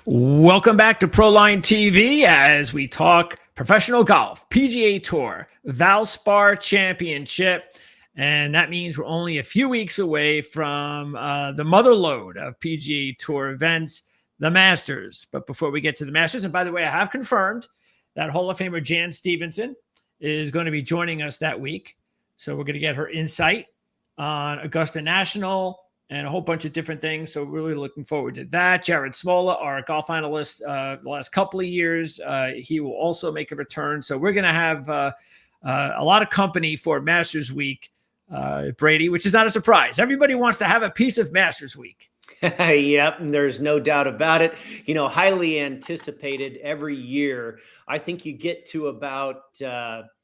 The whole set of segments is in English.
Welcome back to Proline TV as we talk professional golf, PGA Tour, Valspar Championship. And that means we're only a few weeks away from the mother lode of PGA Tour events, the Masters. But before we get to the Masters, and by the way, I have confirmed that Hall of Famer Jan Stevenson is going to be joining us that week. So we're going to get her insight on Augusta National and a whole bunch of different things. So really looking forward to that. Jared Smola, our golf analyst the last couple of years, he will also make a return. So we're going to have a lot of company for Masters Week, Brady, which is not a surprise. Everybody wants to have a piece of Masters Week. Yep, and there's no doubt about it. Highly anticipated every year. I think you get to about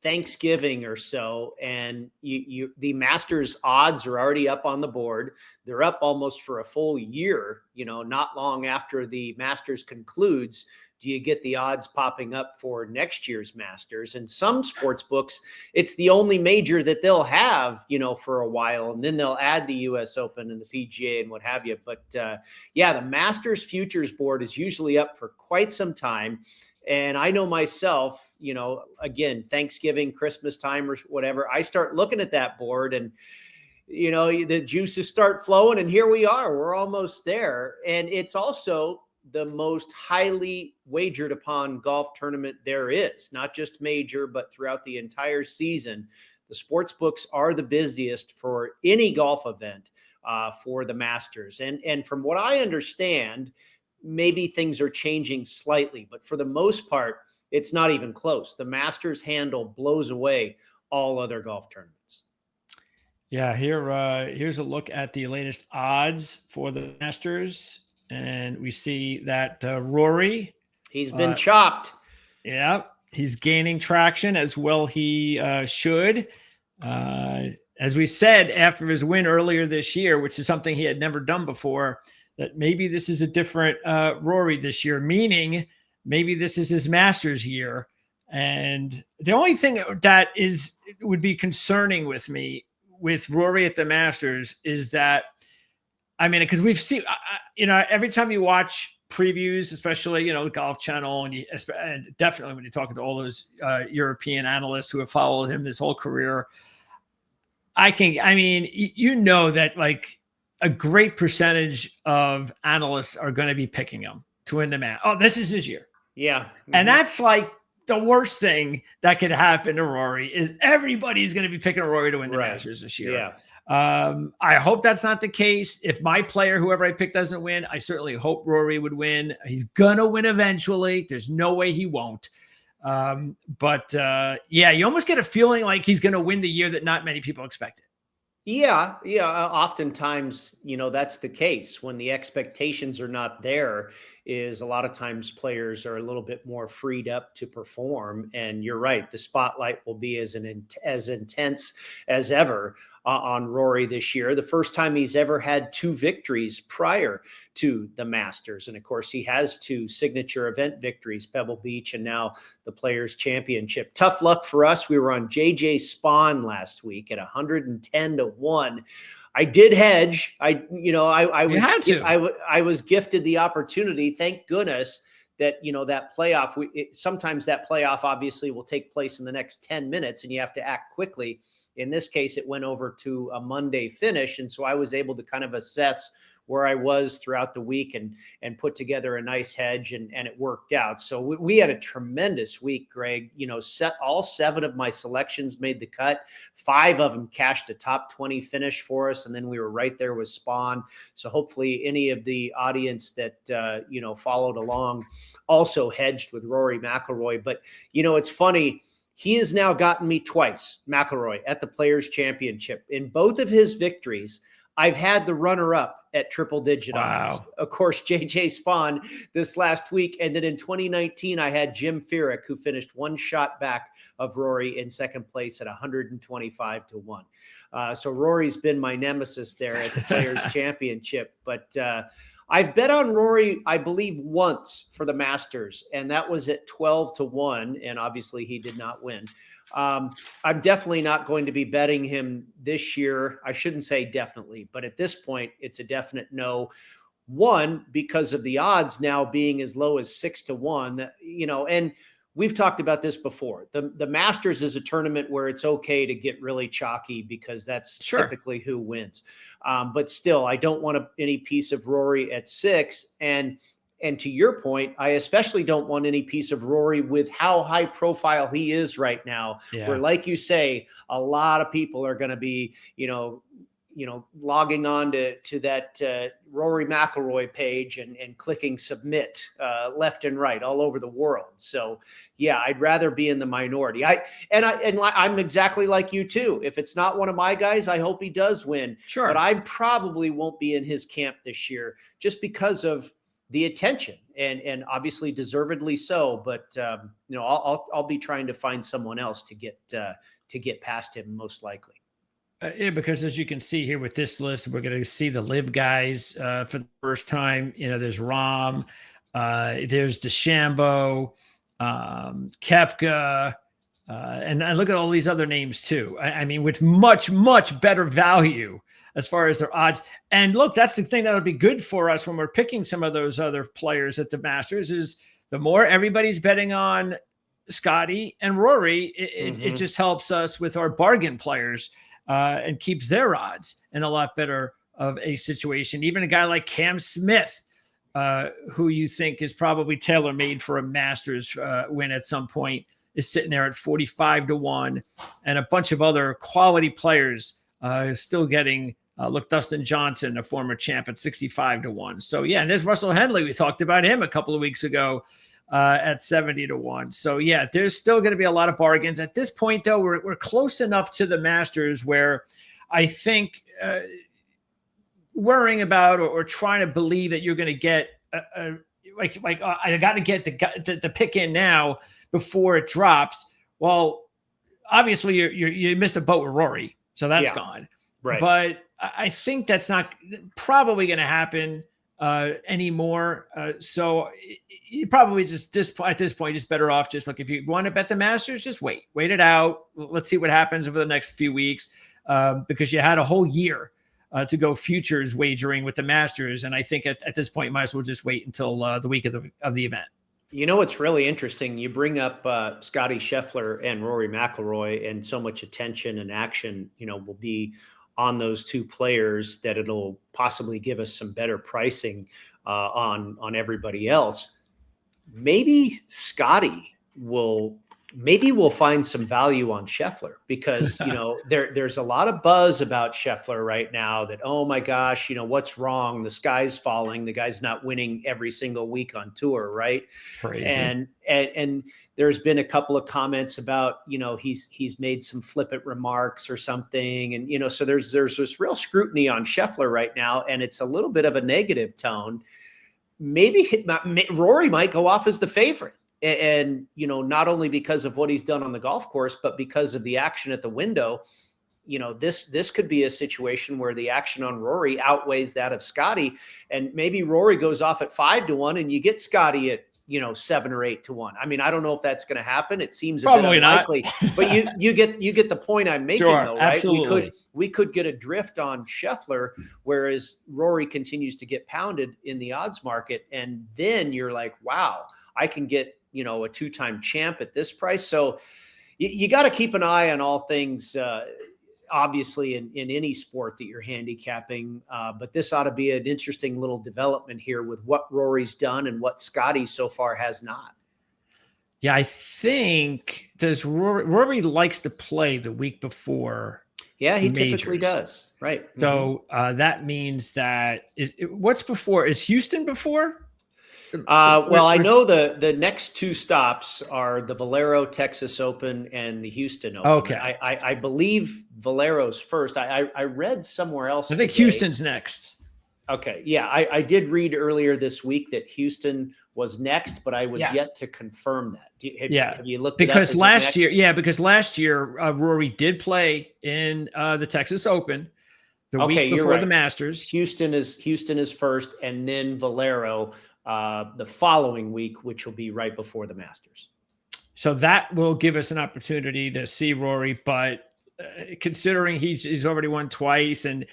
Thanksgiving or so, and the Masters odds are already up on the board. They're up almost for a full year. Not long after the Masters concludes, do you get the odds popping up for next year's Masters? And some sports books, it's the only major that they'll have, for a while. And then they'll add the US Open and the PGA and what have you. But the Masters Futures Board is usually up for quite some time. And I know myself, again, Thanksgiving, Christmas time or whatever, I start looking at that board and the juices start flowing, and here we are. We're almost there. And it's also the most highly wagered upon golf tournament there is, not just major, but throughout the entire season. The sports books are the busiest for any golf event for the Masters. And from what I understand, maybe things are changing slightly, but for the most part, it's not even close. The Masters handle blows away all other golf tournaments. Yeah, here's a look at the latest odds for the Masters. And we see that Rory, he's been chopped. Yeah, he's gaining traction as well. He should. As we said after his win earlier this year, which is something he had never done before, that maybe this is a different Rory this year, meaning maybe this is his Masters year. And the only thing that would be concerning with me with Rory at the Masters is that, because we've seen, every time you watch previews, especially, the Golf Channel, and definitely when you're talking to all those European analysts who have followed him this whole career, that like a great percentage of analysts are going to be picking him to win the match. Oh, this is his year. Yeah. Mm-hmm. And that's like the worst thing that could happen to Rory is everybody's going to be picking Rory to win the Masters this year. Yeah. I hope that's not the case. If my player, whoever I pick, doesn't win, I certainly hope Rory would win. He's gonna win eventually. There's no way he won't. But you almost get a feeling like he's gonna win the year that not many people expected. Yeah. Oftentimes, that's the case when the expectations are not there. Is a lot of times players are a little bit more freed up to perform. And you're right, the spotlight will be as intense as ever on Rory this year. The first time he's ever had 2 victories prior to the Masters. And of course, he has 2 signature event victories, Pebble Beach and now the Players Championship. Tough luck for us. We were on JJ Spawn last week at 110-1. I did hedge. I was gifted the opportunity. Thank goodness that, that playoff, sometimes that playoff obviously will take place in the next 10 minutes and you have to act quickly. In this case, it went over to a Monday finish. And so I was able to kind of assess where I was throughout the week and put together a nice hedge and it worked out. So we had a tremendous week, Greg. All 7 of my selections made the cut. 5 of them cashed a top 20 finish for us. And then we were right there with Spawn. So hopefully any of the audience that, followed along also hedged with Rory McIlroy. But, it's funny. He has now gotten me twice, McIlroy, at the Players Championship. In both of his victories, I've had the runner-up at triple-digit odds. Of course, JJ Spawn this last week. And then in 2019, I had Jim Furyk, who finished 1 shot back of Rory in second place at 125-1. So Rory's been my nemesis there at the Players Championship. But I've bet on Rory, I believe, once for the Masters, and that was at 12-1. And obviously he did not win. I'm definitely not going to be betting him this year. I shouldn't say definitely, but at this point, it's a definite no. One, because of the odds now being as low as 6-1, and we've talked about this before. The Masters is a tournament where it's okay to get really chalky because that's typically who wins. But still, I don't want any piece of Rory at 6. And to your point, I especially don't want any piece of Rory with how high profile he is right now, where, like you say, a lot of people are going to be, logging on to that Rory McIlroy page and clicking submit left and right all over the world. So yeah, I'd rather be in the minority. I'm exactly like you too. If it's not one of my guys, I hope he does win. Sure. But I probably won't be in his camp this year just because of the attention, and obviously deservedly so. But I'll be trying to find someone else to get past him, most likely. Yeah, because as you can see here with this list, we're going to see the live guys for the first time. There's Rahm, there's DeChambeau, Koepka, and look at all these other names too. I mean, with much, much better value as far as their odds. And look, that's the thing that would be good for us when we're picking some of those other players at the Masters is the more everybody's betting on Scotty and Rory, it just helps us with our bargain players. And keeps their odds in a lot better of a situation. Even a guy like Cam Smith, who you think is probably tailor-made for a Masters win at some point, is sitting there at 45-1, and a bunch of other quality players still getting. Look, Dustin Johnson, a former champ, at 65-1. So yeah, and there's Russell Henley. We talked about him a couple of weeks ago. At 70-1. So yeah, there's still going to be a lot of bargains at this point, though. We're close enough to the Masters where I think worrying about or trying to believe that you're going to get I got to get the pick in now before it drops. Well, obviously you missed a boat with Rory, so that's gone. Right. But I think that's not probably going to happen anymore. So you probably just at this point, just better off just look, if you want to bet the Masters, just wait it out. Let's see what happens over the next few weeks, because you had a whole year to go futures wagering with the Masters. And I think at this point, you might as well just wait until the week of the event. What's really interesting, you bring up Scotty Scheffler and Rory McIlroy, and so much attention and action, will be on those two players that it'll possibly give us some better pricing on everybody else. Maybe Scotty we'll find some value on Scheffler because, there's a lot of buzz about Scheffler right now that, oh my gosh, what's wrong? The sky's falling. The guy's not winning every single week on tour. Right. Crazy. And there's been a couple of comments about, he's made some flippant remarks or something. And, so there's this real scrutiny on Scheffler right now, and it's a little bit of a negative tone. Maybe Rory might go off as the favorite. And, not only because of what he's done on the golf course, but because of the action at the window. This could be a situation where the action on Rory outweighs that of Scotty, and maybe Rory goes off at 5-1 and you get Scotty at 7 or 8-1. I mean, I don't know if that's going to happen. It seems probably a bit unlikely, but you get the point I'm making, sure, though, right? Absolutely. We could get a drift on Scheffler, whereas Rory continues to get pounded in the odds market, and then you're like, wow, I can get a 2-time champ at this price. So you got to keep an eye on all things. Obviously in any sport that you're handicapping, but this ought to be an interesting little development here with what Rory's done and what Scotty so far has not. Yeah, I think Rory likes to play the week before. Yeah, he typically does. Right. So that means that what's before? Is Houston before? Well, I know the next two stops are the Valero Texas Open and the Houston Open. Okay. I believe Valero's first. I read somewhere else. I think today. Houston's next. Okay. Yeah. I did read earlier this week that Houston was next, but I was yet to confirm that. Have you looked because it up? Because last year Rory did play in the Texas Open the week before the Masters. Houston is first, and then Valero the following week, which will be right before the Masters. So that will give us an opportunity to see Rory, but considering he's already won twice, and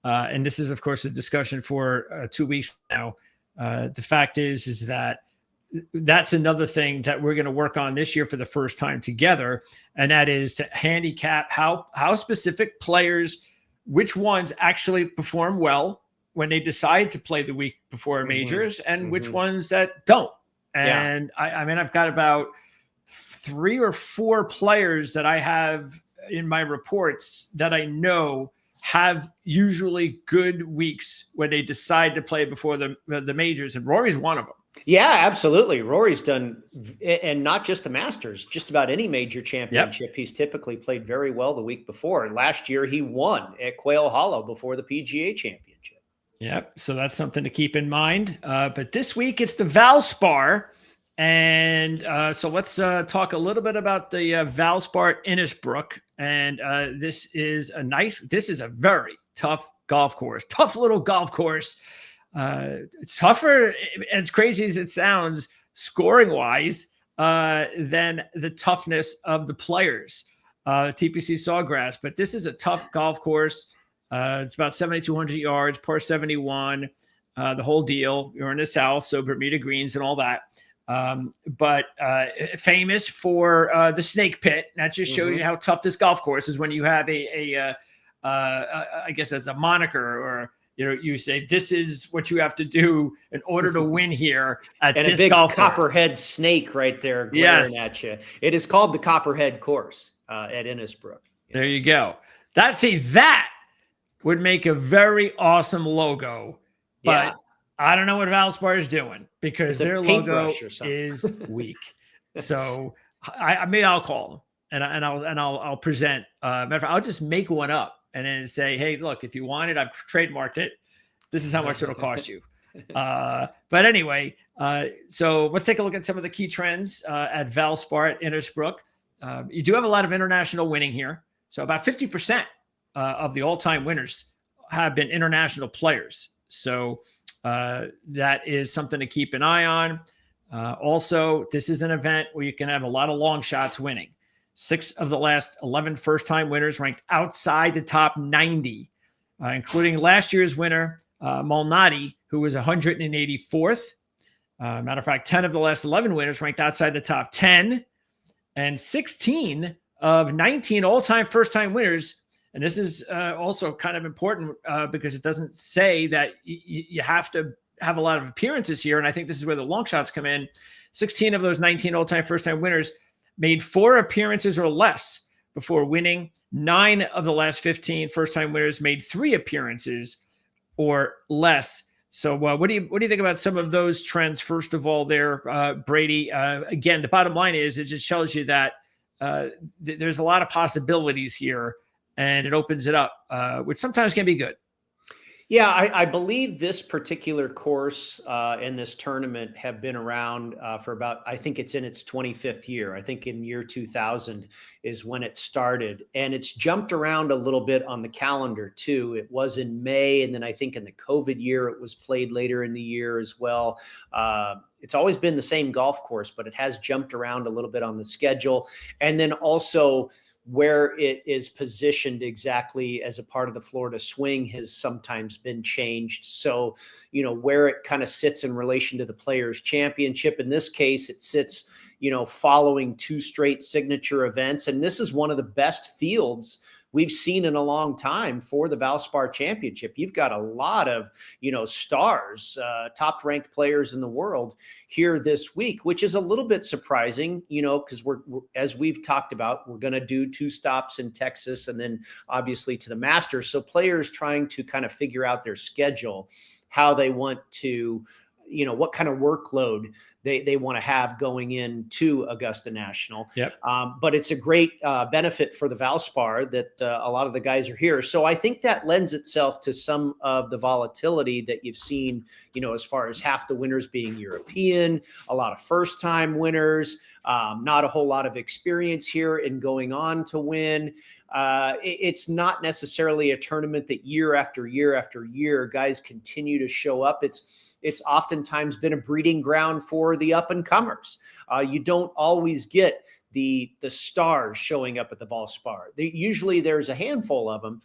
and this is, of course, a discussion for 2 weeks from now. The fact is that that's another thing that we're going to work on this year for the first time together, and that is to handicap how specific players, which ones actually perform well when they decide to play the week before majors, and which ones that don't. And I mean, I've got about 3 or 4 players that I have in my reports that I know have usually good weeks when they decide to play before the majors, and Rory's one of them. Yeah, absolutely. Rory's done, and not just the Masters, just about any major championship. He's typically played very well the week before. Last year, he won at Quail Hollow before the PGA Championship. Yep. So that's something to keep in mind. But this week, it's the Valspar. And so let's talk a little bit about the Valspar Innisbrook. And this is a very tough golf course, tough little golf course. Tougher, as crazy as it sounds, scoring wise, than the toughness of the players, TPC Sawgrass. But this is a tough golf course. It's about 7,200 yards, par 71, the whole deal. You're in the South, so Bermuda greens and all that. But famous for the snake pit. That just shows you how tough this golf course is when you have I guess that's a moniker, or you say this is what you have to do in order to win here at and this a big golf copperhead course. Snake right there glaring at you. It is called the Copperhead Course at Innisbrook. There you go. That would make a very awesome logo, but I don't know what Valspar is doing because their logo is weak. So maybe I'll call them and I'll present. Matter of fact, I'll just make one up and then say, hey, look, if you want it, I've trademarked it. This is how much it'll cost you. But anyway, so let's take a look at some of the key trends at Valspar at Innisbrook. You do have a lot of international winning here. So about 50% of the all-time winners have been international players. So that is something to keep an eye on. Also, this is an event where you can have a lot of long shots winning. 6 of the last 11 first-time winners ranked outside the top 90, including last year's winner, Malnati, who was 184th. Matter of fact, 10 of the last 11 winners ranked outside the top 10, and 16 of 19 all-time first-time winners. And this is also kind of important because it doesn't say that you have to have a lot of appearances here. And I think this is where the long shots come in. 16 of those 19 all-time first-time winners made 4 appearances or less before winning. 9 of the last 15 first-time winners made 3 appearances or less. So what do you think about some of those trends? First of all, there, Brady, again, the bottom line is it just shows you that there's a lot of possibilities here, and it opens it up, which sometimes can be good. Yeah, I believe this particular course and this tournament have been around for about, I think it's in its 25th year. I think in year 2000 is when it started. And it's jumped around a little bit on the calendar too. It was in May. And then I think in the COVID year, it was played later in the year as well. It's always been the same golf course, but it has jumped around a little bit on the schedule. And then also, where it is positioned exactly as a part of the Florida swing has sometimes been changed. So, where it kind of sits in relation to the Players Championship, in this case, it sits, following 2 straight signature events. And this is one of the best fields we've seen in a long time for the Valspar Championship. You've got a lot of, stars, top ranked players in the world here this week, which is a little bit surprising, because we're, as we've talked about, we're going to do 2 stops in Texas and then obviously to the Masters. So players trying to kind of figure out their schedule, how they want to, what kind of workload they want to have going into Augusta National. Yep. But it's a great benefit for the Valspar that a lot of the guys are here. So I think that lends itself to some of the volatility that you've seen, as far as half the winners being European, a lot of first-time winners, not a whole lot of experience here in going on to win. It's not necessarily a tournament that year after year after year, guys continue to show up. It's oftentimes been a breeding ground for the up and comers. You don't always get the stars showing up at the Valspar. Usually there's a handful of them,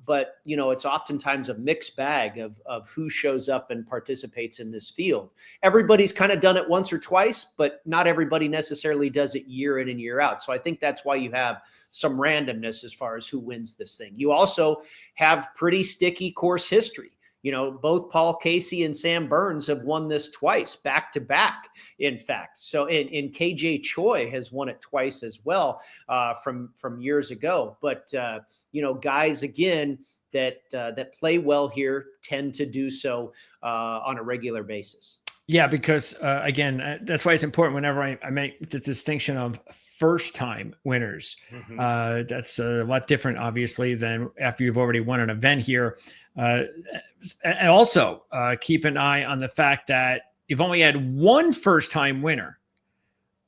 but it's oftentimes a mixed bag of who shows up and participates in this field. Everybody's kind of done it once or twice, but not everybody necessarily does it year in and year out. So I think that's why you have some randomness as far as who wins this thing. You also have pretty sticky course history. Both Paul Casey and Sam Burns have won this twice, back to back, in fact. So, and KJ Choi has won it twice as well, from years ago. But guys again that play well here tend to do so on a regular basis. Yeah, because again, that's why it's important whenever I make the distinction of first-time winners. Mm-hmm. That's a lot different, obviously, than after you've already won an event here. And also keep an eye on the fact that you've only had one first-time winner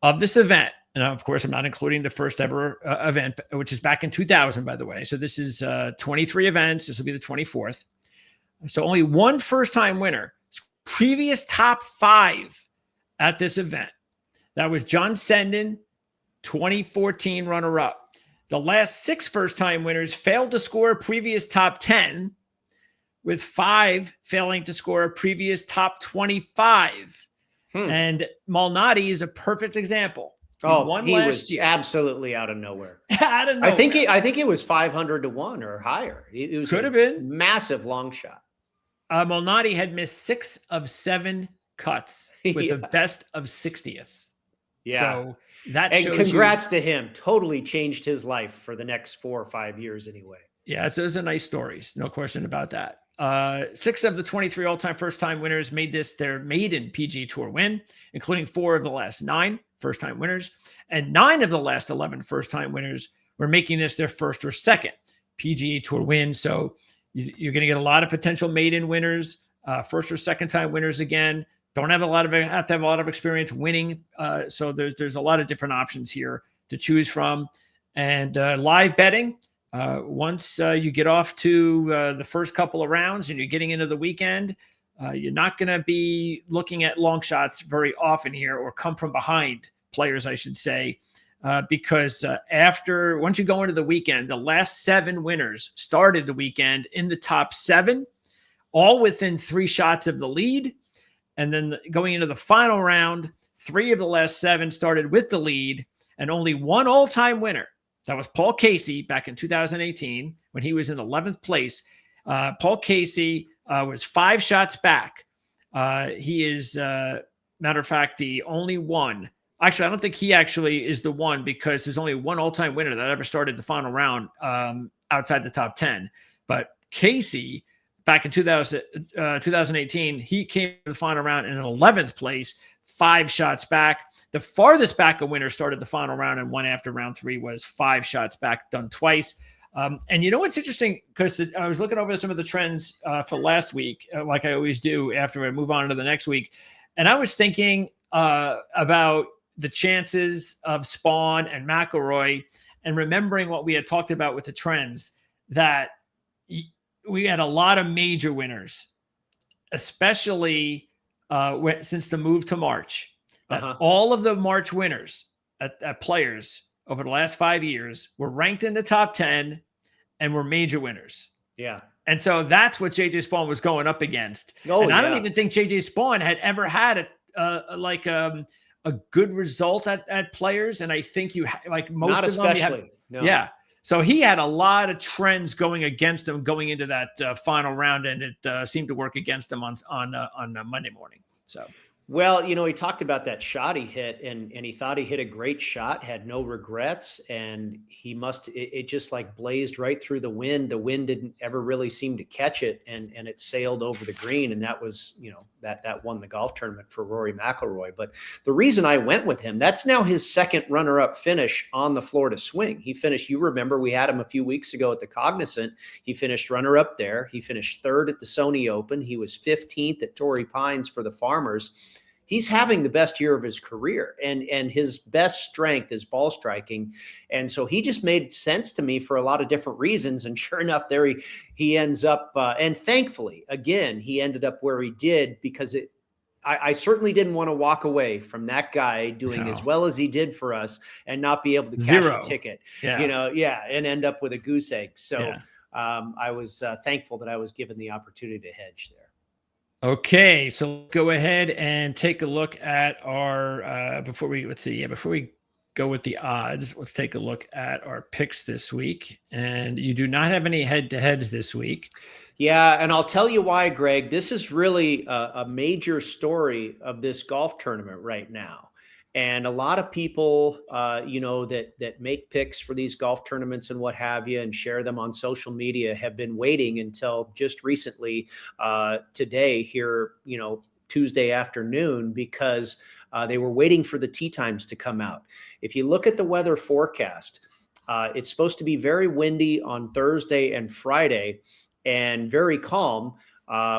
of this event. And of course, I'm not including the first ever event, which is back in 2000, by the way. So this is 23 events. This will be the 24th. So only one first-time winner. Previous top 5 at this event. That was John Senden, 2014 runner-up. The last 6 first-time winners failed to score a previous top 10, with 5 failing to score a previous top 25. And Malnati is a perfect example. He was absolutely out of nowhere. Out of nowhere. I think it was 500 to 1 or higher. It was could have been massive long shot. Malnati had missed 6 of 7 cuts with a best of 60th. Yeah. So that and shows congrats to him. Totally changed his life for the next 4 or 5 years anyway. Yeah, it's a nice story. No question about that. 6 of the 23 all-time first-time winners made this their maiden PGA Tour win, including 4 of the last 9 first-time winners. And 9 of the last 11 first-time winners were making this their first or second PGA Tour win. So you're going to get a lot of potential maiden winners, first or second time winners again. Don't have have to have a lot of experience winning. So there's a lot of different options here to choose from. And live betting, once you get off to the first couple of rounds and you're getting into the weekend, you're not going to be looking at long shots very often here, or come from behind players, I should say. Because once you go into the weekend, the last 7 winners started the weekend in the top 7, all within 3 shots of the lead. And then going into the final round, 3 of the last 7 started with the lead, and only one all-time winner. So that was Paul Casey back in 2018 when he was in 11th place. Paul Casey was 5 shots back. He is, matter of fact, the only one. Actually, I don't think he actually is the one, because there's only one all-time winner that ever started the final round outside the top 10. But Casey, back in 2018, he came to the final round in 11th place, 5 shots back. The farthest back a winner started the final round and won after round 3 was 5 shots back, done twice. And you know what's interesting, because I was looking over some of the trends for last week, like I always do after I move on to the next week. And I was thinking about the chances of Spawn and McIlroy, and remembering what we had talked about with the trends, that we had a lot of major winners, especially since the move to March. All of the March winners at players over the last 5 years were ranked in the top 10 and were major winners. Yeah. And so that's what JJ Spawn was going up against. I don't even think JJ Spawn had ever had a good result at players. And I think most not of especially. them. Yeah. So he had a lot of trends going against him going into that final round, and it seemed to work against him on Monday morning. So. Well, he talked about that shot he hit, and he thought he hit a great shot, had no regrets, and it just like blazed right through the wind. The wind didn't ever really seem to catch it, and it sailed over the green, and that was, that won the golf tournament for Rory McIlroy. But the reason I went with him, that's now his second runner-up finish on the Florida Swing. He finished, you remember, we had him a few weeks ago at the Cognizant. He finished runner-up there. He finished 3rd at the Sony Open. He was 15th at Torrey Pines for the Farmers. He's having the best year of his career, and his best strength is ball striking. And so he just made sense to me for a lot of different reasons. And sure enough, there he ends up, and thankfully, again, he ended up where he did, because I certainly didn't want to walk away from that guy doing as No. well as he did for us and not be able to cash a 0. ticket, Yeah. and end up with a goose egg. So Yeah. I was thankful that I was given the opportunity to hedge there. Okay, so let's go ahead and take a look at our before we go with the odds, let's take a look at our picks this week. And you do not have any head-to-heads this week. Yeah, and I'll tell you why, Greg. This is really a major story of this golf tournament right now. And a lot of people, that make picks for these golf tournaments and what have you, and share them on social media, have been waiting until just recently, today here, Tuesday afternoon, because they were waiting for the tee times to come out. If you look at the weather forecast, it's supposed to be very windy on Thursday and Friday, and very calm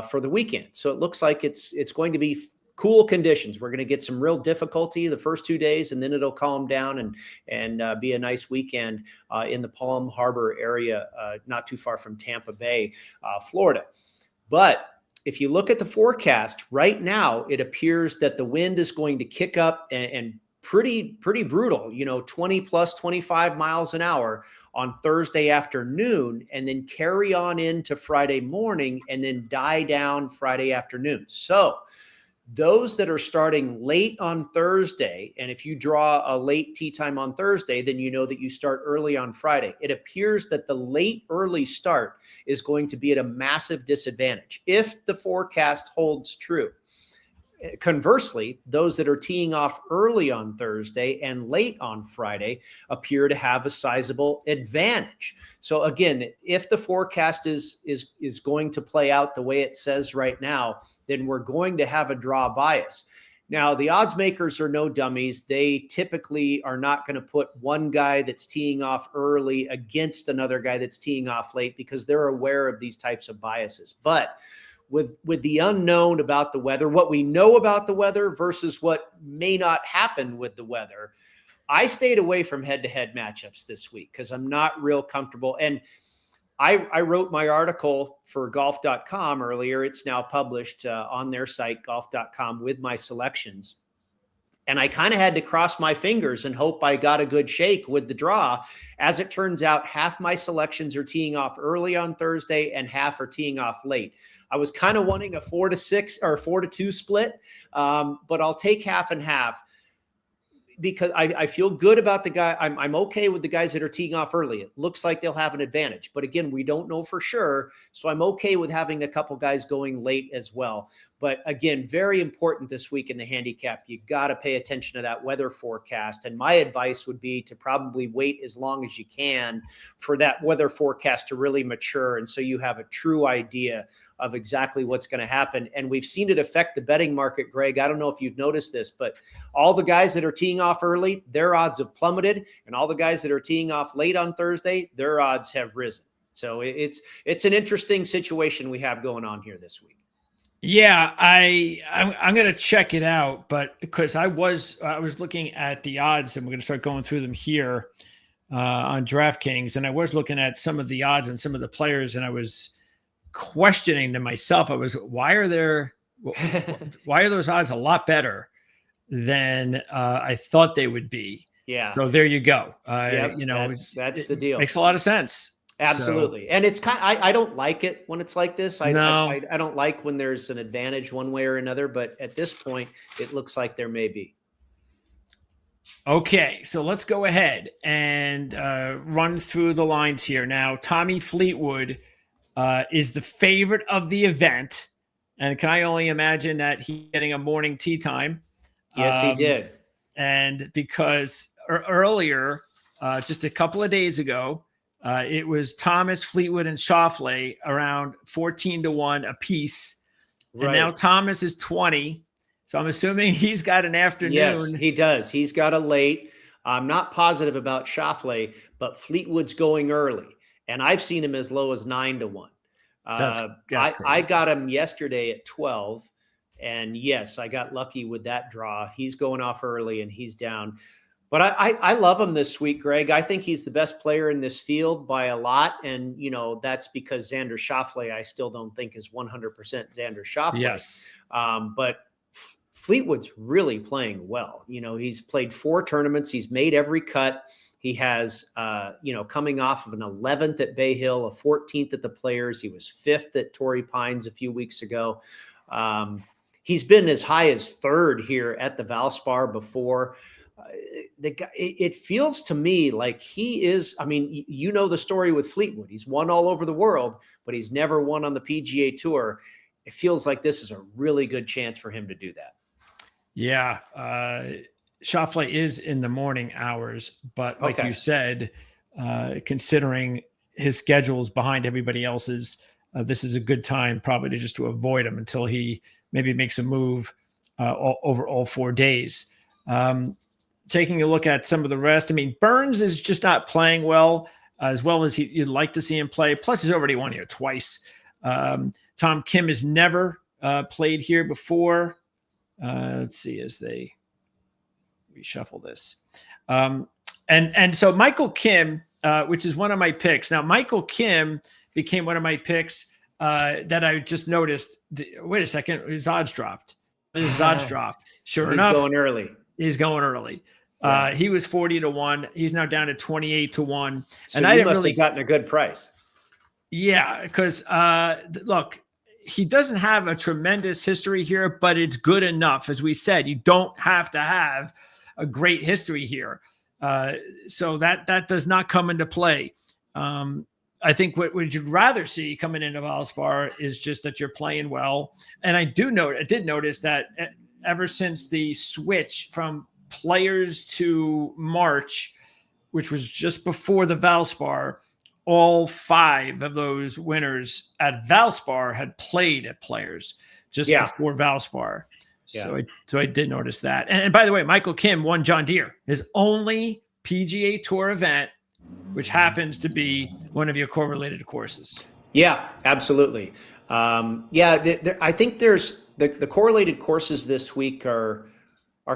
for the weekend. So it looks like it's going to be cool conditions. We're going to get some real difficulty the first 2 days, and then it'll calm down and be a nice weekend in the Palm Harbor area, not too far from Tampa Bay, Florida. But if you look at the forecast right now, it appears that the wind is going to kick up and pretty brutal, 20 plus 25 miles an hour on Thursday afternoon, and then carry on into Friday morning and then die down Friday afternoon. So those that are starting late on Thursday, and if you draw a late tee time on Thursday, then you know that you start early on Friday. It appears that the late early start is going to be at a massive disadvantage if the forecast holds true. Conversely, those that are teeing off early on Thursday and late on Friday appear to have a sizable advantage. So again, if the forecast is going to play out the way it says right now, then we're going to have a draw bias. Now, the odds makers are no dummies. They typically are not going to put one guy that's teeing off early against another guy that's teeing off late, because they're aware of these types of biases. But with the unknown about the weather, what we know about the weather versus what may not happen with the weather, I stayed away from head-to-head matchups this week because I'm not real comfortable. And I wrote my article for golf.com earlier. It's now published on their site, golf.com, with my selections. And I kind of had to cross my fingers and hope I got a good shake with the draw. As it turns out, half my selections are teeing off early on Thursday and half are teeing off late. I was kind of wanting a 4-6 or 4-2 split, but I'll take half and half, because I feel good about the guy. I'm okay with the guys that are teeing off early. It looks like they'll have an advantage, but again, we don't know for sure. So I'm okay with having a couple guys going late as well. But again, very important this week in the handicap. You got to pay attention to that weather forecast. And my advice would be to probably wait as long as you can for that weather forecast to really mature. And so you have a true idea of exactly what's going to happen. And we've seen it affect the betting market, Greg. I don't know if you've noticed this, but all the guys that are teeing off early, their odds have plummeted. And all the guys that are teeing off late on Thursday, their odds have risen. So it's an interesting situation we have going on here this week. Yeah, I'm going to check it out, but because I was looking at the odds, and we're going to start going through them here on DraftKings, and I was looking at some of the odds and some of the players, and I was questioning to myself, why are those odds a lot better than I thought they would be? Yeah. So there you go. Yep, that's the deal. Makes a lot of sense. Absolutely. So, and it's I don't like it when it's like this. I don't like when there's an advantage one way or another, but at this point, it looks like there may be. Okay, so let's go ahead and run through the lines here. Now, Tommy Fleetwood is the favorite of the event, and can I only imagine that he's getting a morning tee time? Yes, he did. And because earlier, just a couple of days ago, it was Thomas, Fleetwood, and Schauffele around 14-1 apiece. Right. And now Thomas is 20. So I'm assuming he's got an afternoon. Yes, he does. He's got a late. I'm not positive about Schauffele, but Fleetwood's going early. And I've seen him as low as 9-1. I got him yesterday at 12. And yes, I got lucky with that draw. He's going off early and he's down. But I love him this week, Greg. I think he's the best player in this field by a lot. And, that's because Xander Schauffele, I still don't think is 100% Xander Schauffele. Yes. But Fleetwood's really playing well. He's played 4 tournaments. He's made every cut. He has, coming off of an 11th at Bay Hill, a 14th at the Players. He was 5th at Torrey Pines a few weeks ago. He's been as high as 3rd here at the Valspar before. It feels to me like he is, the story with Fleetwood. He's won all over the world, but he's never won on the PGA Tour. It feels like this is a really good chance for him to do that. Yeah. Schauffele is in the morning hours, but like you said, considering his schedule's behind everybody else's, this is a good time probably to avoid him until he maybe makes a move over all 4 days. Taking a look at some of the rest, Burns is just not playing well as you'd like to see him play. Plus, he's already won here twice. Tom Kim has never played here before. Let's see as they reshuffle this. And so Michael Kim, which is one of my picks. Now, Michael Kim became one of my picks that I just noticed. Wait a second, his odds dropped. His odds dropped. Sure enough, he's going early. He was 40-1. He's now down to 28-1. So and I must have gotten a good price. Yeah, because look, he doesn't have a tremendous history here, but it's good enough. As we said, you don't have to have a great history here. So that does not come into play. I think what you'd rather see coming into Valspar is just that you're playing well. And I did notice that ever since the switch from Players to March, which was just before the Valspar, all 5 of those winners at Valspar had played at Players just before Valspar. Yeah. So I did notice that. And by the way, Michael Kim won John Deere, his only PGA Tour event, which happens to be one of your correlated courses. Yeah, absolutely. I think there's the correlated courses this week are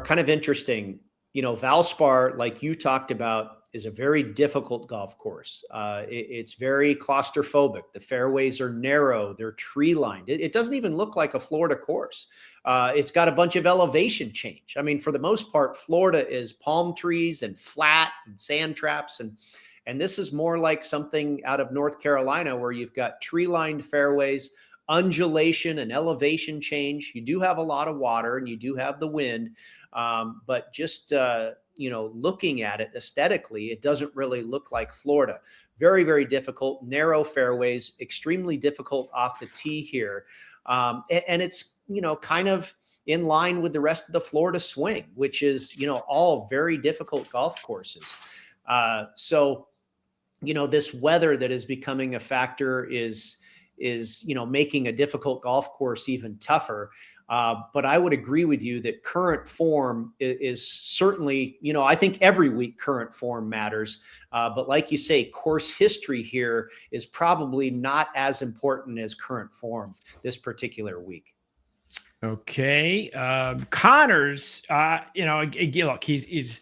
kind of interesting. Valspar, like you talked about, is a very difficult golf course. It's very claustrophobic. The fairways are narrow. They're tree lined. It doesn't even look like a Florida course. It's got a bunch of elevation change. For the most part, Florida is palm trees and flat and sand traps. And this is more like something out of North Carolina where you've got tree lined fairways, undulation and elevation change. You do have a lot of water and you do have the wind. But just, looking at it aesthetically, it doesn't really look like Florida. Very, very difficult, narrow fairways, extremely difficult off the tee here. And it's, kind of in line with the rest of the Florida swing, which is, all very difficult golf courses. So, this weather that is becoming a factor is making a difficult golf course even tougher. But I would agree with you that current form is certainly, I think every week current form matters. But like you say, course history here is probably not as important as current form this particular week. Okay. Connors, look, he's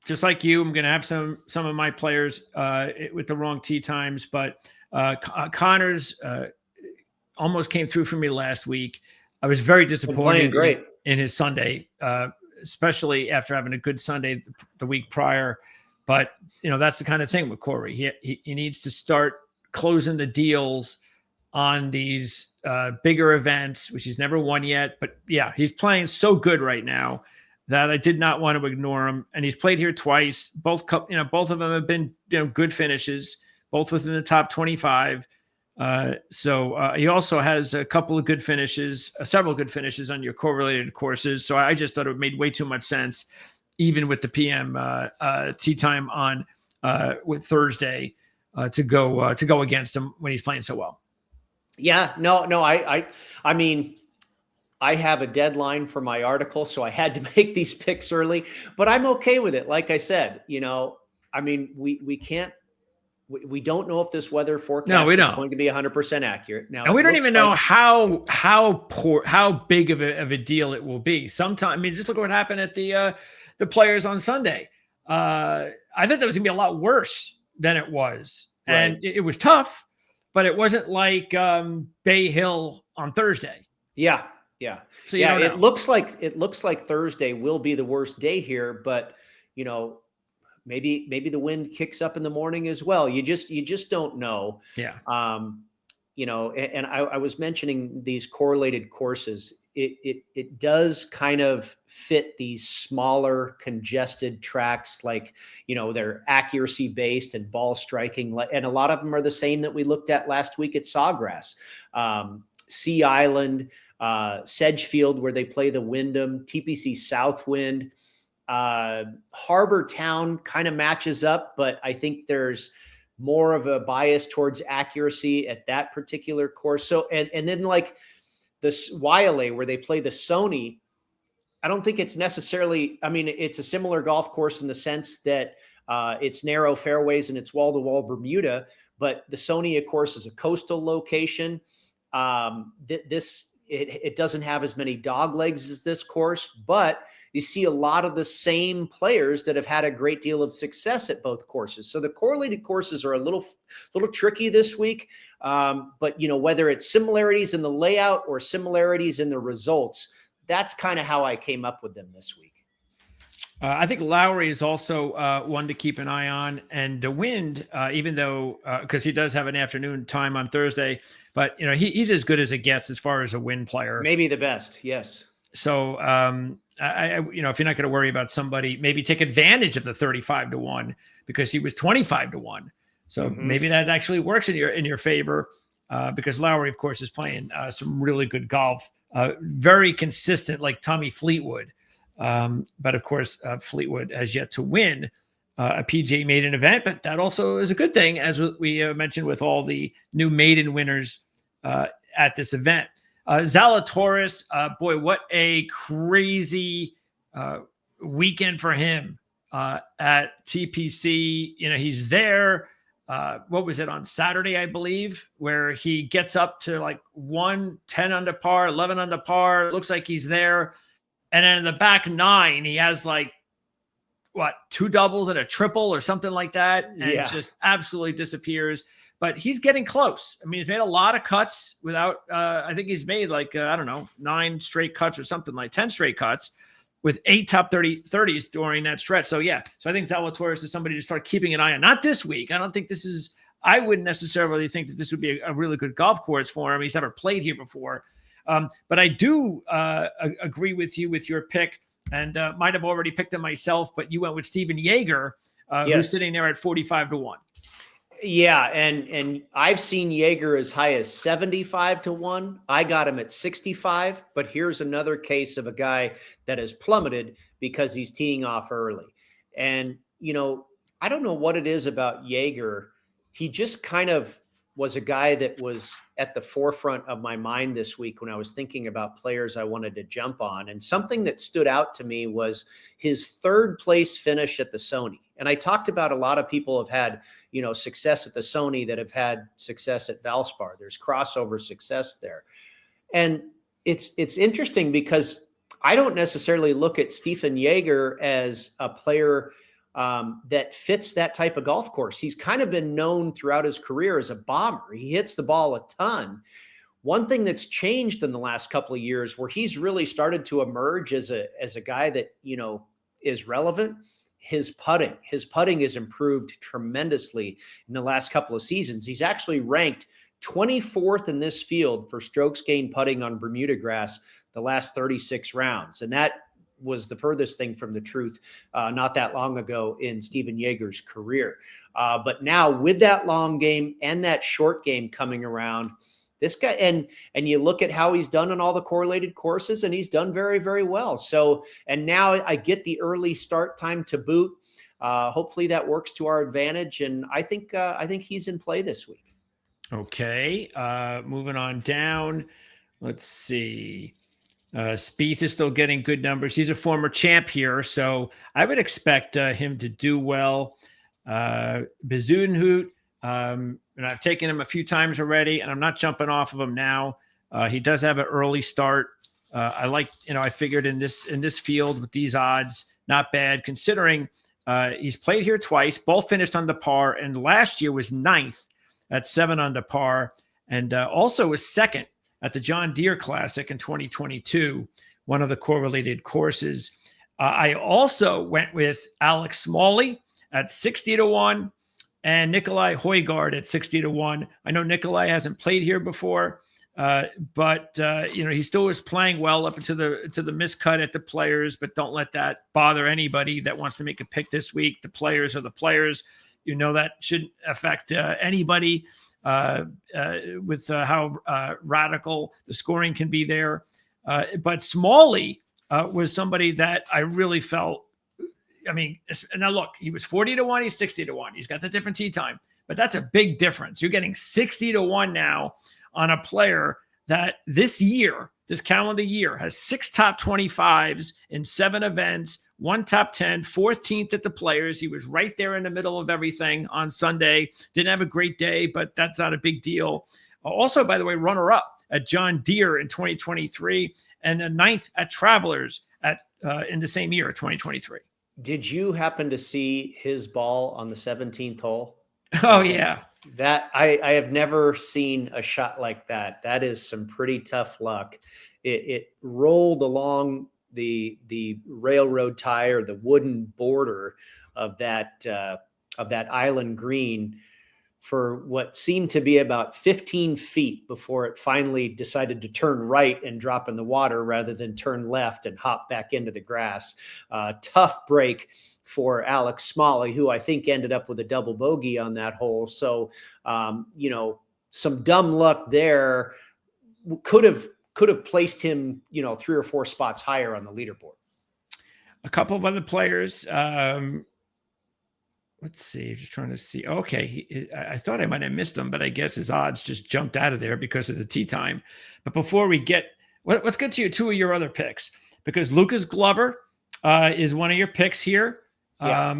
just like you. I'm going to have some of my players with the wrong tee times, but Connors almost came through for me last week. I was very disappointed in his Sunday, especially after having a good Sunday the week prior. But, that's the kind of thing with Corey. He needs to start closing the deals on these bigger events, which he's never won yet. But, yeah, he's playing so good right now that I did not want to ignore him. And he's played here twice. Both of them have been good finishes, both within the top 25. So he also has a couple of good finishes, several good finishes on your correlated courses. So I just thought it made way too much sense, even with the PM tee time on with Thursday to go against him when he's playing so well. Yeah, no. I mean, I have a deadline for my article, so I had to make these picks early, but I'm okay with it. Like I said, we can't. We don't know if this weather forecast is going to be 100% accurate. Now, and we don't even know how big of a deal it will be. Sometimes, just look at what happened at the Players on Sunday. I thought that was gonna be a lot worse than it was, and it was tough, but it wasn't like Bay Hill on Thursday. Yeah, Yeah. So you Yeah. don't know. It looks like Thursday will be the worst day here, but you know, maybe the wind kicks up in the morning as well. You just don't know. Yeah. Um, and I was mentioning these correlated courses. It does kind of fit these smaller, congested tracks, like they're accuracy based and ball striking, and a lot of them are the same that we looked at last week at Sawgrass, Sea Island, Sedgefield, where they play the Wyndham, TPC Southwind. Harbor Town kind of matches up, but I think there's more of a bias towards accuracy at that particular course. So, and then like this Wiley where they play the Sony, I don't think it's necessarily, I mean, it's a similar golf course in the sense that it's narrow fairways and it's wall to wall Bermuda, but the Sony, of course, is a coastal location. It doesn't have as many dog legs as this course, but you see a lot of the same players that have had a great deal of success at both courses. So the correlated courses are a little tricky this week. But whether it's similarities in the layout or similarities in the results, that's kind of how I came up with them this week. I think Lowry is also one to keep an eye on, and the wind, even though because he does have an afternoon time on Thursday, but he's as good as it gets as far as a wind player. Maybe the best, yes. So if you're not going to worry about somebody, maybe take advantage of the 35-1 because he was 25-1. So maybe that actually works in your favor because Lowry, of course, is playing some really good golf, very consistent, like Tommy Fleetwood. But of course, Fleetwood has yet to win a PGA maiden event, but that also is a good thing, as we mentioned with all the new maiden winners at this event. Zalatoris, boy, what a crazy weekend for him at TPC. He's there. What was it, on Saturday, I believe, where he gets up to like 10 under par, 11 under par. It looks like he's there. And then in the back nine, he has like, two doubles and a triple or something like that. And just absolutely disappears. But he's getting close. I mean, he's made a lot of cuts without, I think he's made like, 9 straight cuts or something, like 10 straight cuts with 8 top 30s during that stretch. So, yeah. So I think Zalatoris is somebody to start keeping an eye on. Not this week. I wouldn't necessarily think that this would be a really good golf course for him. He's never played here before. But I do agree with you with your pick, and might have already picked him myself, but you went with Stephen Jaeger, who's sitting there at 45-1. Yeah, and I've seen Jaeger as high as 75-1. I got him at 65, but here's another case of a guy that has plummeted because he's teeing off early. And, I don't know what it is about Jaeger. He just kind of was a guy that was at the forefront of my mind this week when I was thinking about players I wanted to jump on. And something that stood out to me was his third place finish at the Sony. And I talked about a lot of people have had, success at the Sony that have had success at Valspar. There's crossover success there. And it's interesting because I don't necessarily look at Stephen Jaeger as a player that fits that type of golf course. He's kind of been known throughout his career as a bomber. He hits the ball a ton. One thing that's changed in the last couple of years where he's really started to emerge as a guy that, is relevant, his putting has improved tremendously in the last couple of seasons. He's actually ranked 24th in this field for strokes gained putting on Bermuda grass the last 36 rounds. And that was the furthest thing from the truth not that long ago in Stephen Jaeger's career. But now with that long game and that short game coming around, this guy, and you look at how he's done on all the correlated courses, and he's done very, very well. So, and now I get the early start time to boot. Hopefully that works to our advantage. And I think he's in play this week. Okay. Moving on down. Let's see. Spieth is still getting good numbers. He's a former champ here, so I would expect him to do well. Bezuidenhout, and I've taken him a few times already, and I'm not jumping off of him now. He does have an early start. I figured in this field with these odds, not bad considering he's played here twice, both finished under par, and last year was 9th at 7 under par, and also was second at the John Deere Classic in 2022, one of the correlated courses. I also went with Alex Smalley at 60-1 and Nikolai Højgaard at 60-1. I know Nikolai hasn't played here before, but he still was playing well up to the miscut at the Players. But don't let that bother anybody that wants to make a pick this week. The Players are the Players. That shouldn't affect anybody with how radical the scoring can be there. But Smalley was somebody that I really felt. I mean, now look, he was 40-1, he's 60-1. He's got the different tee time, but that's a big difference. You're getting 60-1 now on a player that this calendar year, has 6 top 25s in 7 events, 1 top 10, 14th at the Players. He was right there in the middle of everything on Sunday. Didn't have a great day, but that's not a big deal. Also, by the way, runner-up at John Deere in 2023 and a 9th at Travelers in the same year, 2023. Did you happen to see his ball on the 17th hole? Oh, yeah. That I have never seen a shot like that. That is some pretty tough luck. It rolled along the railroad tie or the wooden border of that island green for what seemed to be about 15 feet before it finally decided to turn right and drop in the water rather than turn left and hop back into the grass. Tough break for Alex Smalley, who I think ended up with a double bogey on that hole. So, some dumb luck there could have placed him, 3 or 4 spots higher on the leaderboard. A couple of other players. Let's see. Just trying to see. Okay. I thought I might have missed him, but I guess his odds just jumped out of there because of the tee time. But before we let's get to 2 of your other picks, because Lucas Glover is one of your picks here. Yeah.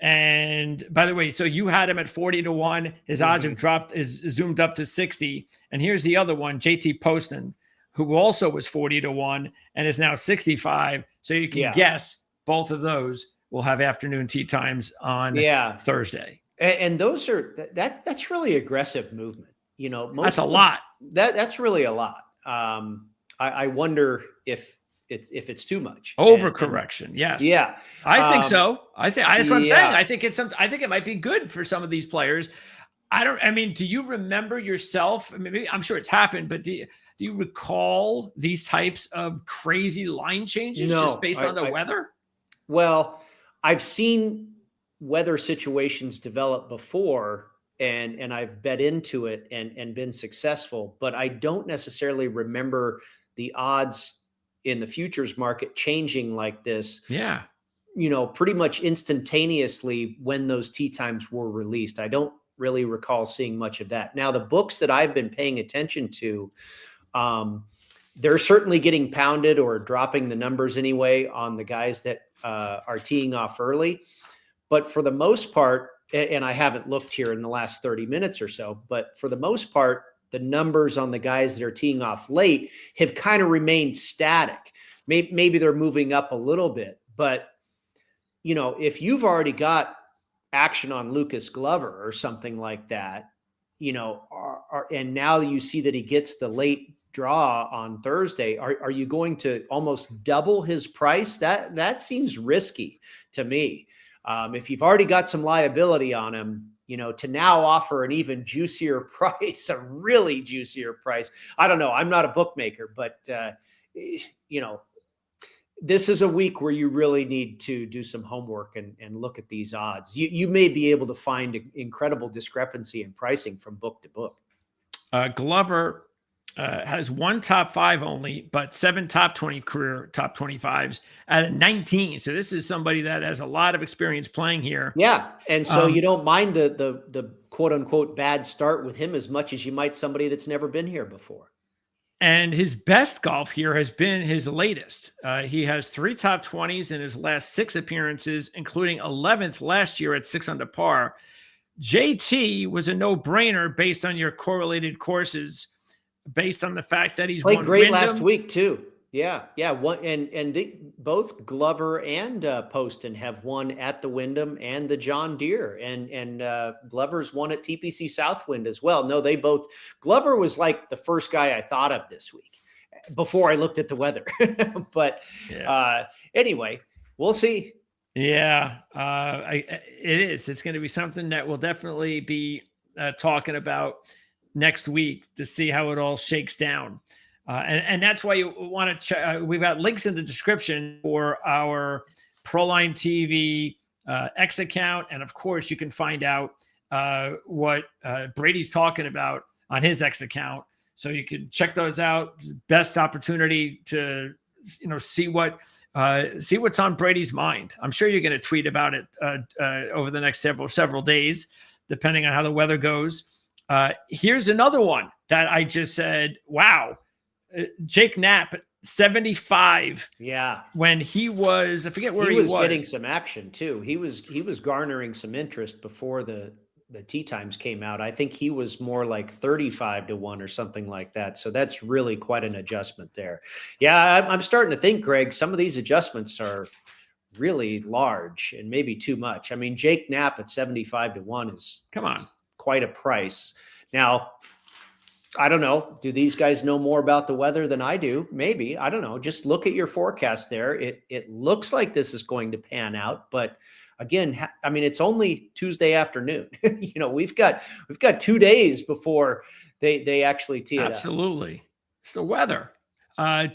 And by the way, so you had him at 40-1. His odds have dropped, is zoomed up to 60. And here's the other one, JT Poston, who also was 40-1 and is now 65. So you can guess both of those will have afternoon tee times on Thursday. And those are that's really aggressive movement. That's a lot. That's really a lot. I wonder if it's too much. Overcorrection. Yes. Yeah. I think so. That's what I'm saying. I think it might be good for some of these players. Do you remember yourself? I'm sure it's happened, but do you recall these types of crazy line changes just based on the weather? Well, I've seen weather situations develop before and I've bet into it and been successful, but I don't necessarily remember the odds in the futures market changing like this. Yeah. Pretty much instantaneously when those tee times were released. I don't really recall seeing much of that. Now, the books that I've been paying attention to, they're certainly getting pounded or dropping the numbers anyway on the guys that are teeing off early. But for the most part, and I haven't looked here in the last 30 minutes or so, but for the most part, the numbers on the guys that are teeing off late have kind of remained static. Maybe they're moving up a little bit, but if you've already got action on Lucas Glover or something like that, and now you see that he gets the late draw on Thursday, are you going to almost double his price? That seems risky to me. If you've already got some liability on him, to now offer an even juicier price, a really juicier price. I don't know. I'm not a bookmaker, but this is a week where you really need to do some homework and look at these odds. You may be able to find incredible discrepancy in pricing from book to book. Glover has 1 top 5 only, but 7 top 20 career top 25s out of 19. So this is somebody that has a lot of experience playing here. Yeah. And so you don't mind the quote unquote bad start with him as much as you might somebody that's never been here before. And his best golf here has been his latest. He has 3 top 20s in his last 6 appearances, including 11th last year at 6 under par. JT was a no-brainer based on your correlated courses, based on the fact that he's played won great Wyndham. last week too. Yeah, yeah. One and both Glover and Poston have won at the Wyndham and the John Deere, and Glover's won at TPC Southwind as well. No, they both. Glover was like the first guy I thought of this week before I looked at the weather. But Yeah. anyway, we'll see. Yeah, it is. It's going to be something that we'll definitely be talking about next week to see how it all shakes down. And that's why you want to check. We've got links in the description for our Proline TV X account. And of course, you can find out what Brady's talking about on his X account. So you can check those out. Best opportunity to, see what's on Brady's mind. I'm sure you're going to tweet about it over the next several days, depending on how the weather goes. Here's another one that I just said, wow. Jake Knapp, 75. Yeah. When he was, I forget where he was getting some action too. He was garnering some interest before the tee times came out. I think he was more like 35 to 1 or something like that. So that's really quite an adjustment there. Yeah, I'm starting to think, Greg, some of these adjustments are really large and maybe too much. I mean, Jake Knapp at 75 to 1 is quite a price. Now, I don't know. Do these guys know more about the weather than I do? Maybe. I don't know. Just look at your forecast there. It looks like this is going to pan out, but again, I mean, it's only Tuesday afternoon. We've got 2 days before they actually tee it up. Absolutely. It's the weather.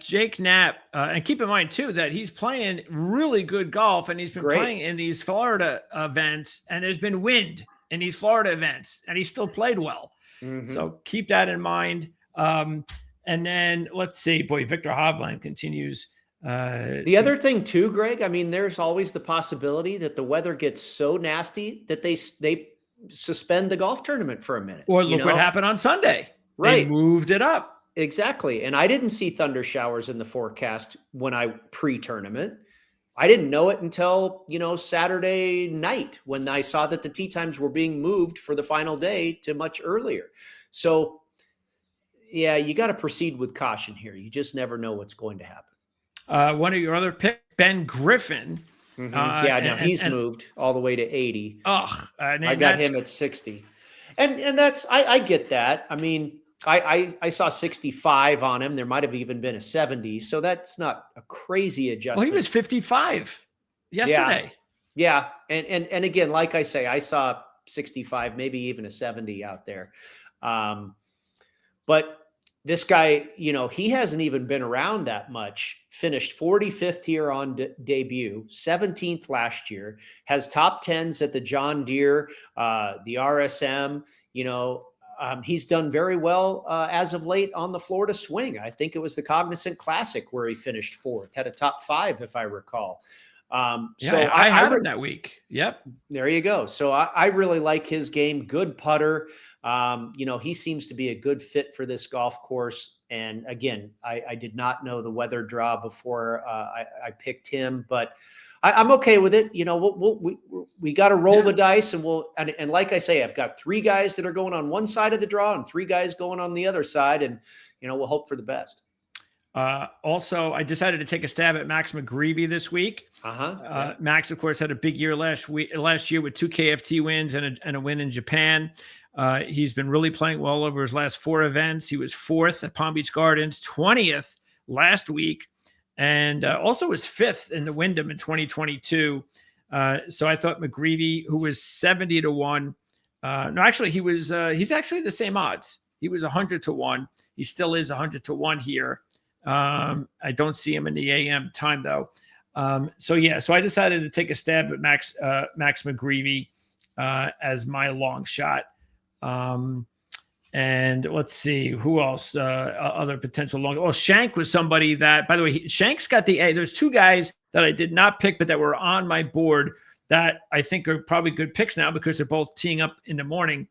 Jake Knapp, and keep in mind too that he's playing really good golf, and he's been playing in these Florida events, and there's been wind in these Florida events, and he still played well. Mm-hmm. So keep that in mind. And then let's see, Victor Hovland continues. The other thing too, Greg, I mean, there's always the possibility that the weather gets so nasty that they suspend the golf tournament for a minute. Or look what happened on Sunday. Right. They moved it up. Exactly. And I didn't see thunder showers in the forecast when I pre-tournament. I didn't know it until, Saturday night when I saw that the tee times were being moved for the final day to much earlier. So, yeah, you got to proceed with caution here. You just never know what's going to happen. One of your other picks, Ben Griffin. Mm-hmm. He's moved all the way to 80. I got him at 60. And that's, I get that. I mean, I saw 65 on him. There might have even been a 70. So that's not a crazy adjustment. Well, he was 55 yesterday. Yeah. And again, like I say, I saw 65, maybe even a 70 out there. But this guy, he hasn't even been around that much. Finished 45th here on debut, 17th last year, has top 10s at the John Deere, the RSM, he's done very well as of late on the Florida swing. I think it was the Cognizant Classic where he finished 4th, had a top 5, if I recall. So I had him that week. Yep. There you go. So I really like his game. Good putter. He seems to be a good fit for this golf course. And again, I did not know the weather draw before I picked him, but I'm okay with it. We got to roll the dice, and like I say, I've got 3 guys that are going on one side of the draw and 3 guys going on the other side, and we'll hope for the best. Also, I decided to take a stab at Max McGreevy this week. Max, of course, had a big year last year with 2 KFT wins and a win in Japan. He's been really playing well over his last 4 events. He was 4th at Palm Beach Gardens, 20th last week, and also was 5th in the Wyndham in 2022. So I thought McGreevy, who was 70 to 1, he's actually the same odds. He was 100 to 1. He still is 100 to 1 here. I don't see him in the AM time though. So I decided to take a stab at Max McGreevy as my long shot. And let's see who else, other potential long. Oh, Shank was somebody that, by the way, Shank's got there's 2 guys that I did not pick, but that were on my board that I think are probably good picks now because they're both teeing up in the morning.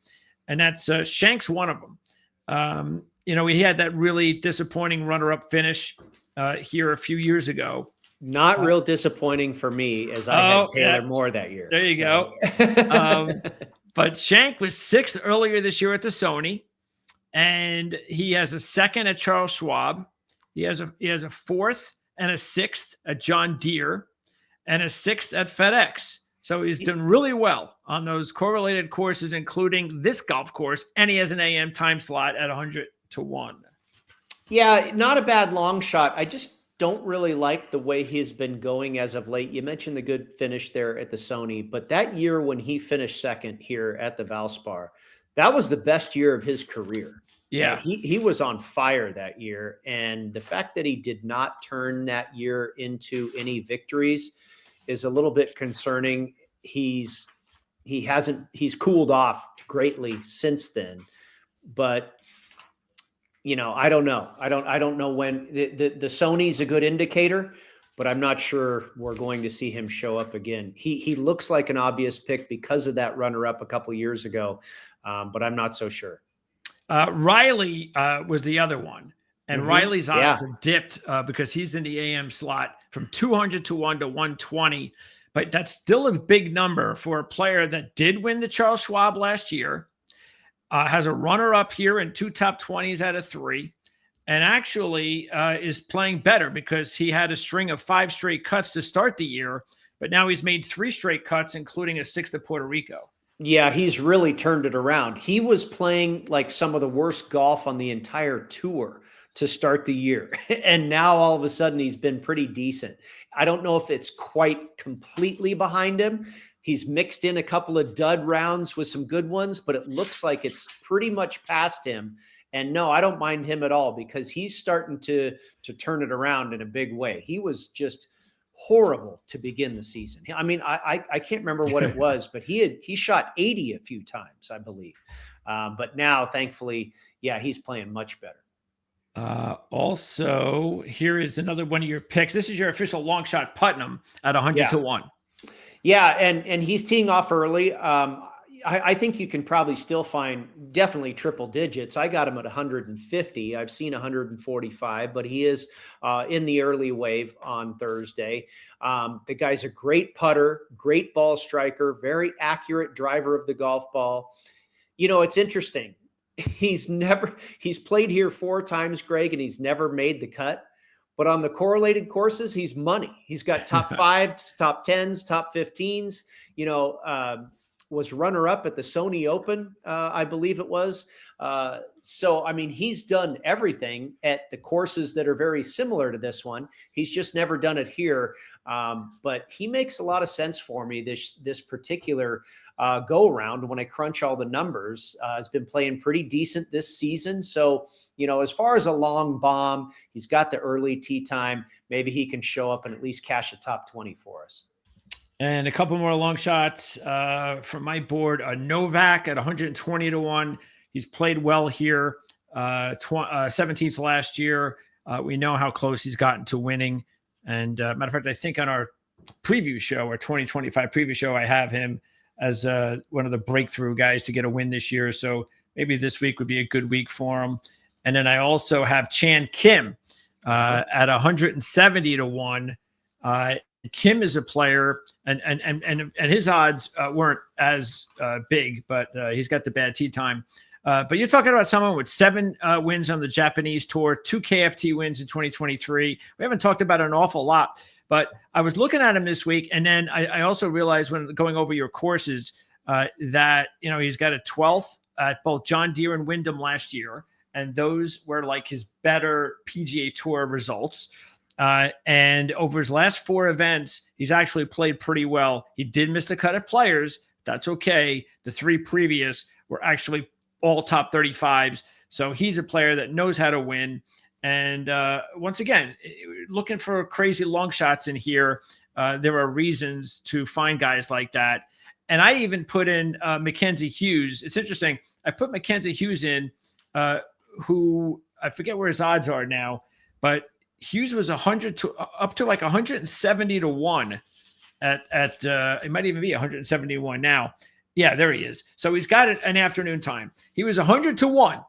And that's Shank's one of them. He had that really disappointing runner-up finish here a few years ago. Not real disappointing for me, as I had Taylor Moore that year. There you go. But Shank was 6th earlier this year at the Sony, and he has a 2nd at Charles Schwab. He has a fourth and a sixth at John Deere and a sixth at FedEx. So he's done really well on those correlated courses, including this golf course, and he has an AM time slot at 100 to 1. Yeah, not a bad long shot. I just don't really like the way he's been going as of late. You mentioned the good finish there at the Sony, but that year when he finished second here at the Valspar, that was the best year of his career. Yeah. He was on fire that year. And the fact that he did not turn that year into any victories is a little bit concerning. He's cooled off greatly since then, but I don't know. I don't know when the Sony's a good indicator, but I'm not sure we're going to see him show up again. He looks like an obvious pick because of that runner-up a couple years ago, but I'm not so sure. Riley was the other one, and Riley's odds are dipped because he's in the AM slot from 200 to 1 to 120, but that's still a big number for a player that did win the Charles Schwab last year. Has a runner-up here in 2 top 20s out of 3, and actually is playing better because he had a string of 5 straight cuts to start the year, but now he's made 3 straight cuts, including a 6th at Puerto Rico. Yeah, he's really turned it around. He was playing like some of the worst golf on the entire tour to start the year, and now all of a sudden he's been pretty decent. I don't know if it's quite completely behind him. He's mixed in a couple of dud rounds with some good ones, but it looks like it's pretty much past him. And no, I don't mind him at all because he's starting to turn it around in a big way. He was just horrible to begin the season. I mean, I can't remember what it was, but he shot 80 a few times, I believe. But now, thankfully, yeah, he's playing much better. Also, here is another one of your picks. This is your official long shot, Putnam, at 100 to 1. Yeah, and he's teeing off early. I think you can probably still find definitely triple digits. I got him at 150. I've seen 145, but he is in the early wave on Thursday. The guy's a great putter, great ball striker, very accurate driver of the golf ball. It's interesting. He's played here 4 times, Greg, and he's never made the cut. But on the correlated courses, he's money. He's got top 5s, top 10s, top 15s. Was runner-up at the Sony Open, I believe it was. So, I mean, he's done everything at the courses that are very similar to this one. He's just never done it here. But he makes a lot of sense for me, this particular go-around. When I crunch all the numbers, has been playing pretty decent this season. So, as far as a long bomb, he's got the early tee time. Maybe he can show up and at least cash a top 20 for us. And a couple more long shots from my board. Novak at 120 to 1. He's played well here. 17th last year. We know how close he's gotten to winning. And matter of fact, I think on our preview show, our 2025 preview show, I have him as one of the breakthrough guys to get a win this year. So maybe this week would be a good week for him. And then I also have Chan Kim at 170 to 1. Kim is a player, and his odds weren't as big, but he's got the bad tee time. But you're talking about someone with 7 wins on the Japanese tour, 2 KFT wins in 2023. We haven't talked about it an awful lot, but I was looking at him this week, and then I also realized when going over your courses that he's got a 12th at both John Deere and Wyndham last year, and those were like his better PGA Tour results. And over his last 4 events, he's actually played pretty well. He did miss the cut at Players. That's okay. The 3 previous were actually all top 35s. So he's a player that knows how to win. And once again, looking for crazy long shots in here, there are reasons to find guys like that. And I even put in Mackenzie Hughes. It's interesting. I put Mackenzie Hughes in, who I forget where his odds are now, but Hughes was 100 to up to like 170 to 1 at it might even be 171 now. Yeah, there he is. So he's got an afternoon time. He was 100 to 1,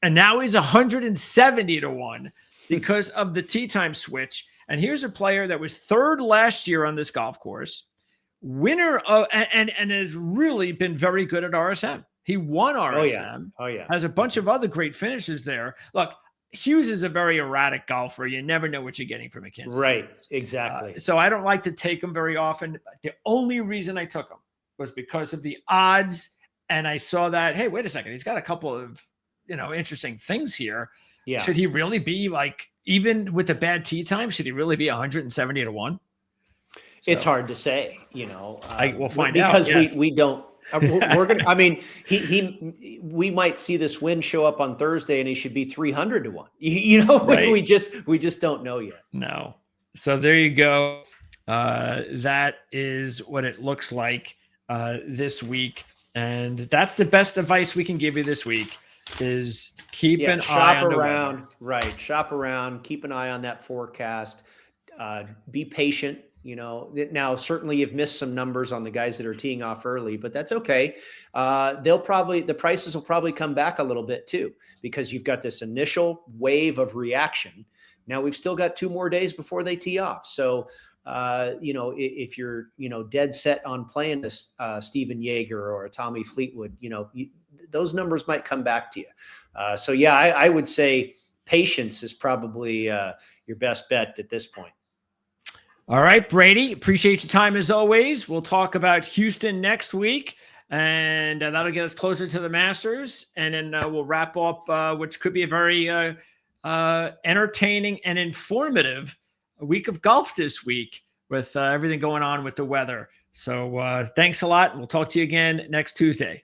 and now he's 170 to 1 because of the tee time switch. And here's a player that was 3rd last year on this golf course, winner of and has really been very good at RSM. He won RSM. Oh yeah. Has a bunch of other great finishes there. Look, Hughes is a very erratic golfer. You never know what you're getting from Mackenzie. Right. Exactly. So I don't like to take him very often. The only reason I took him was because of the odds. And I saw that, hey, wait a second. He's got a couple of, interesting things here. Yeah. Should he really be like, even with the bad tee time, should he really be 170 to 1? It's hard to say, we'll find out because we don't. We're gonna. I mean, we might see this win show up on Thursday, and he should be 300 to 1. Right. we just don't know yet. No. So there you go. That is what it looks like this week, and that's the best advice we can give you this week: is keep an eye on the weather. Right, shop around, keep an eye on that forecast. Be patient. Now certainly you've missed some numbers on the guys that are teeing off early, but that's okay. The prices will probably come back a little bit too, because you've got this initial wave of reaction. Now we've still got 2 more days before they tee off. So, if you're, dead set on playing this Steven Yeager or a Tommy Fleetwood, those numbers might come back to you. So yeah, I would say patience is probably your best bet at this point. All right, Brady, appreciate your time as always. We'll talk about Houston next week, and that'll get us closer to the Masters. And then we'll wrap up, which could be a very entertaining and informative week of golf this week with everything going on with the weather. So thanks a lot. And we'll talk to you again next Tuesday.